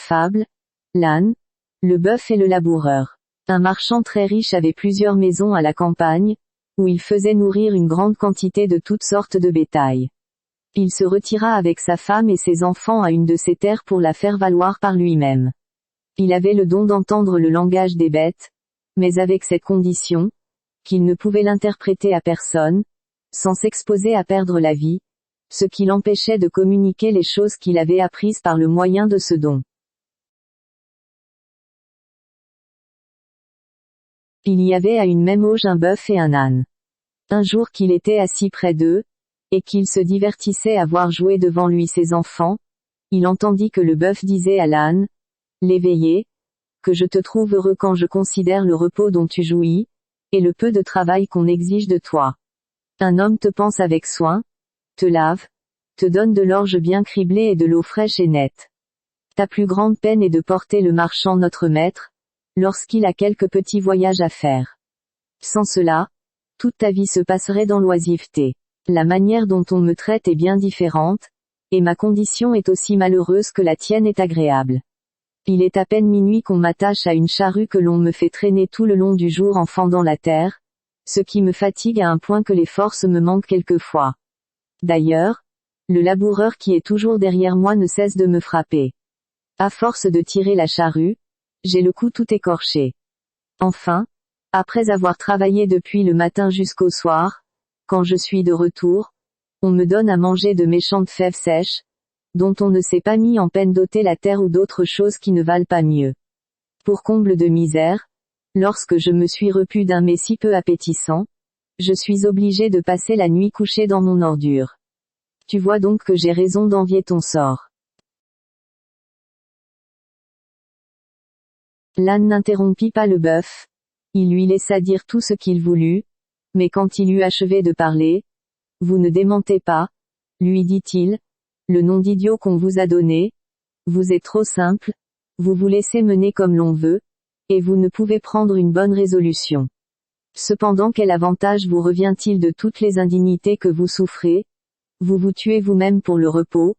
Fable, l'âne, le bœuf et le laboureur. Un marchand très riche avait plusieurs maisons à la campagne, où il faisait nourrir une grande quantité de toutes sortes de bétail. Il se retira avec sa femme et ses enfants à une de ses terres pour la faire valoir par lui-même. Il avait le don d'entendre le langage des bêtes, mais avec cette condition, qu'il ne pouvait l'interpréter à personne, sans s'exposer à perdre la vie, ce qui l'empêchait de communiquer les choses qu'il avait apprises par le moyen de ce don. Il y avait à une même auge un bœuf et un âne. Un jour qu'il était assis près d'eux, et qu'il se divertissait à voir jouer devant lui ses enfants, il entendit que le bœuf disait à l'âne, « L'éveillé, que je te trouve heureux quand je considère le repos dont tu jouis, et le peu de travail qu'on exige de toi. Un homme te pense avec soin, te lave, te donne de l'orge bien criblée et de l'eau fraîche et nette. Ta plus grande peine est de porter le marchand notre maître, lorsqu'il a quelques petits voyages à faire. Sans cela, toute ta vie se passerait dans l'oisiveté. La manière dont on me traite est bien différente, et ma condition est aussi malheureuse que la tienne est agréable. Il est à peine minuit qu'on m'attache à une charrue que l'on me fait traîner tout le long du jour en fendant la terre, ce qui me fatigue à un point que les forces me manquent quelquefois. D'ailleurs, le laboureur qui est toujours derrière moi ne cesse de me frapper. À force de tirer la charrue, j'ai le cou tout écorché. Enfin, après avoir travaillé depuis le matin jusqu'au soir, quand je suis de retour, on me donne à manger de méchantes fèves sèches, dont on ne s'est pas mis en peine d'ôter la terre ou d'autres choses qui ne valent pas mieux. Pour comble de misère, lorsque je me suis repu d'un mets si peu appétissant, je suis obligé de passer la nuit couché dans mon ordure. Tu vois donc que j'ai raison d'envier ton sort. L'âne n'interrompit pas le bœuf. Il lui laissa dire tout ce qu'il voulut, mais quand il eut achevé de parler, « Vous ne démentez pas, » lui dit-il, « le nom d'idiot qu'on vous a donné, vous êtes trop simple, vous vous laissez mener comme l'on veut, et vous ne pouvez prendre une bonne résolution. Cependant quel avantage vous revient-il de toutes les indignités que vous souffrez? Vous vous tuez vous-même pour le repos,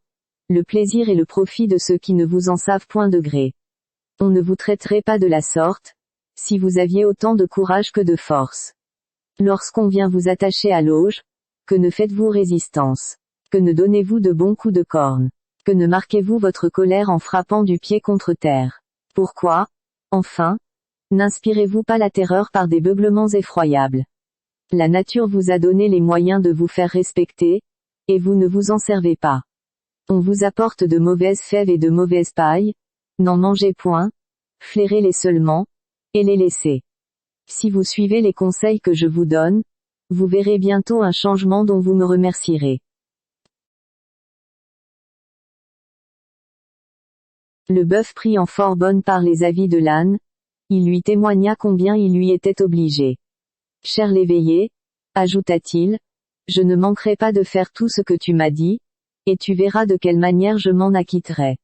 le plaisir et le profit de ceux qui ne vous en savent point de gré. On ne vous traiterait pas de la sorte, si vous aviez autant de courage que de force. Lorsqu'on vient vous attacher à l'auge, que ne faites-vous résistance? Que ne donnez-vous de bons coups de corne? Que ne marquez-vous votre colère en frappant du pied contre terre? Pourquoi, enfin, n'inspirez-vous pas la terreur par des beuglements effroyables? La nature vous a donné les moyens de vous faire respecter, et vous ne vous en servez pas. On vous apporte de mauvaises fèves et de mauvaise paille, n'en mangez point, flairez-les seulement, et les laissez. Si vous suivez les conseils que je vous donne, vous verrez bientôt un changement dont vous me remercierez. Le bœuf prit en fort bonne part les avis de l'âne, il lui témoigna combien il lui était obligé. Cher l'éveillé, ajouta-t-il, je ne manquerai pas de faire tout ce que tu m'as dit, et tu verras de quelle manière je m'en acquitterai.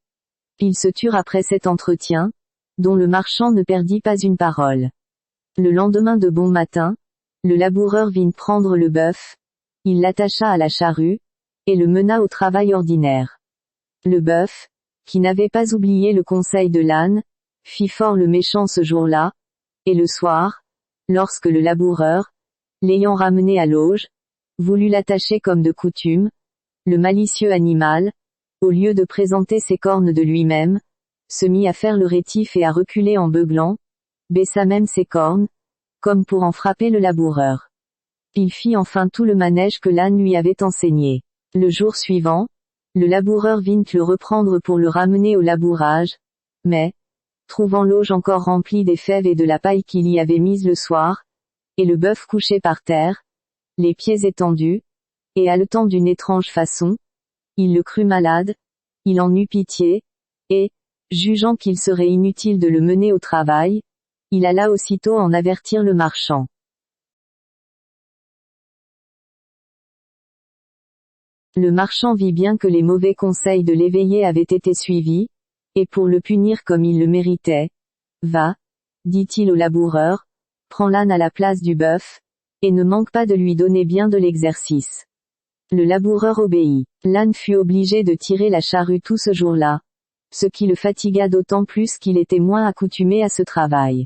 Ils se turent après cet entretien, dont le marchand ne perdit pas une parole. Le lendemain de bon matin, le laboureur vint prendre le bœuf, il l'attacha à la charrue, et le mena au travail ordinaire. Le bœuf, qui n'avait pas oublié le conseil de l'âne, fit fort le méchant ce jour-là, et le soir, lorsque le laboureur, l'ayant ramené à l'auge, voulut l'attacher comme de coutume, le malicieux animal, au lieu de présenter ses cornes de lui-même, se mit à faire le rétif et à reculer en beuglant, baissa même ses cornes, comme pour en frapper le laboureur. Il fit enfin tout le manège que l'âne lui avait enseigné. Le jour suivant, le laboureur vint le reprendre pour le ramener au labourage, mais, trouvant l'auge encore remplie des fèves et de la paille qu'il y avait mise le soir, et le bœuf couché par terre, les pieds étendus, et haletant d'une étrange façon, il le crut malade, il en eut pitié, et, jugeant qu'il serait inutile de le mener au travail, il alla aussitôt en avertir le marchand. Le marchand vit bien que les mauvais conseils de l'éveillé avaient été suivis, et pour le punir comme il le méritait, « Va, dit-il au laboureur, prends l'âne à la place du bœuf, et ne manque pas de lui donner bien de l'exercice. » Le laboureur obéit. L'âne fut obligé de tirer la charrue tout ce jour-là, ce qui le fatigua d'autant plus qu'il était moins accoutumé à ce travail.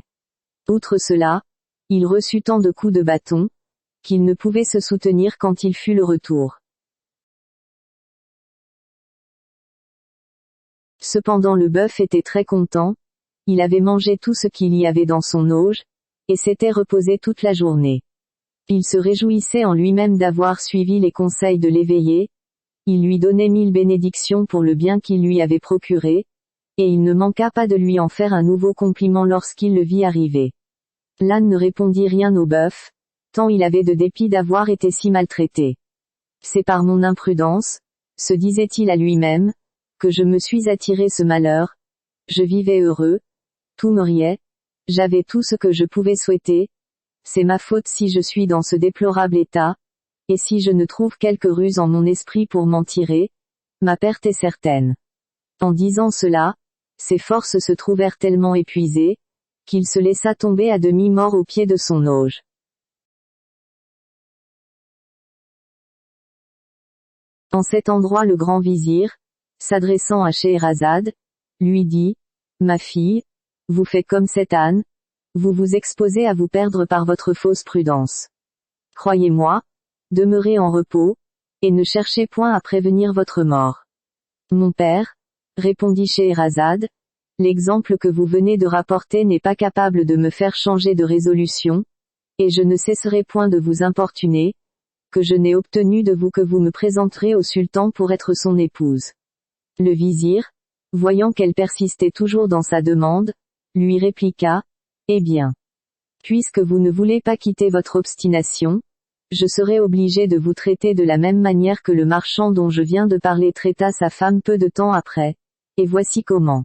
Outre cela, il reçut tant de coups de bâton, qu'il ne pouvait se soutenir quand il fut le retour. Cependant le bœuf était très content, il avait mangé tout ce qu'il y avait dans son auge, et s'était reposé toute la journée. Il se réjouissait en lui-même d'avoir suivi les conseils de l'éveillé, il lui donnait 1000 bénédictions pour le bien qu'il lui avait procuré, et il ne manqua pas de lui en faire un nouveau compliment lorsqu'il le vit arriver. L'âne ne répondit rien au bœuf, tant il avait de dépit d'avoir été si maltraité. C'est par mon imprudence, se disait-il à lui-même, que je me suis attiré ce malheur, je vivais heureux, tout me riait, j'avais tout ce que je pouvais souhaiter, c'est ma faute si je suis dans ce déplorable état, et si je ne trouve quelque ruse en mon esprit pour m'en tirer, ma perte est certaine. En disant cela, ses forces se trouvèrent tellement épuisées, qu'il se laissa tomber à demi mort au pied de son auge. En cet endroit le grand vizir, s'adressant à Scheherazade, lui dit, « Ma fille, vous faites comme cet âne, vous vous exposez à vous perdre par votre fausse prudence. Croyez-moi, demeurez en repos, et ne cherchez point à prévenir votre mort. » Mon père, répondit Scheherazade, l'exemple que vous venez de rapporter n'est pas capable de me faire changer de résolution, et je ne cesserai point de vous importuner, que je n'ai obtenu de vous que vous me présenterez au sultan pour être son épouse. Le vizir, voyant qu'elle persistait toujours dans sa demande, lui répliqua, « Eh bien, puisque vous ne voulez pas quitter votre obstination, je serai obligé de vous traiter de la même manière que le marchand dont je viens de parler traita sa femme peu de temps après, et voici comment.